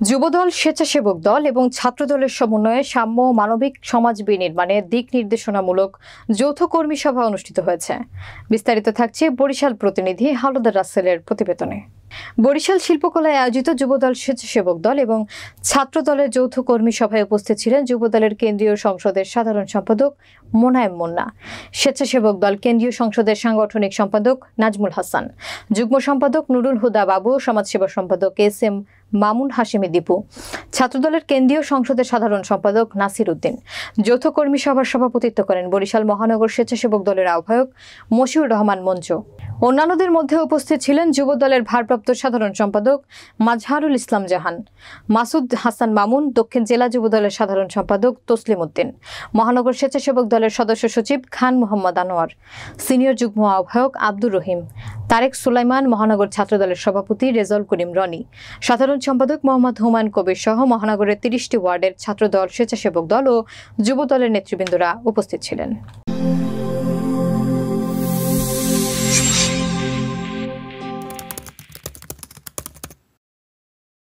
যুবদল, স্বেচ্ছাসেবক দল এবং ছাত্রদলের সমন্বয়ে সাম্য ও মানবিক সমাজ বিনির্মাণে দিক নির্দেশনামূলক যৌথ কর্মী সভা অনুষ্ঠিত হয়েছে। বিস্তারিত থাকছে বরিশাল প্রতিনিধি হালদার রাসেলের প্রতিবেদনে। বরিশাল শিল্পকলায় আয়োজিত যুবদল, স্বেচ্ছাসেবক দল এবং ছাত্রদলের যৌথ কর্মী সভায় উপস্থিত ছিলেন যুবদলের কেন্দ্রীয় সংসদের সাধারণ সম্পাদক মোনায়েম মুন্না, স্বেচ্ছাসেবক দল কেন্দ্রীয় সংসদের সাংগঠনিক সম্পাদক নাজমুল হাসান, যুগ্ম সম্পাদক নুরুল হুদা বাবু, সমাজসেবা সম্পাদক এস.এম. মামুন হাশেমি দীপু, ছাত্রদলের কেন্দ্রীয় সংসদের সাধারণ সম্পাদক নাসির উদ্দিন। যৌথ কর্মী সভার সভাপতিত্ব করেন বরিশাল মহানগর স্বেচ্ছাসেবক দলের আহ্বায়ক মশিউর রহমান মঞ্জু। অন্যান্যদের মধ্যে উপস্থিত ছিলেন যুবদলের ভারপ্রাপ্ত সাধারণ সম্পাদক মাজহারুল ইসলাম জাহান, মাসুদ হাসান মামুন, দক্ষিণ জেলা যুবদলের সাধারণ সম্পাদক তসলিম উদ্দিন, মহানগর স্বেচ্ছাসেবক দলের সদস্য সচিব খান মোহাম্মদ আনোয়ার, সিনিয়র যুগ্ম আহ্বায়ক আব্দুর রহিম, তারেক সুলাইমান, মহানগর ছাত্রদলের সভাপতি রেজাউল করিম রনি, সাধারণ সম্পাদক মোহাম্মদ হুমায়ুন কবির সহ মহানগরের 30টি ওয়ার্ডের ছাত্রদল, স্বেচ্ছাসেবক দল ও যুবদলের নেতৃবৃন্দরা উপস্থিত ছিলেন।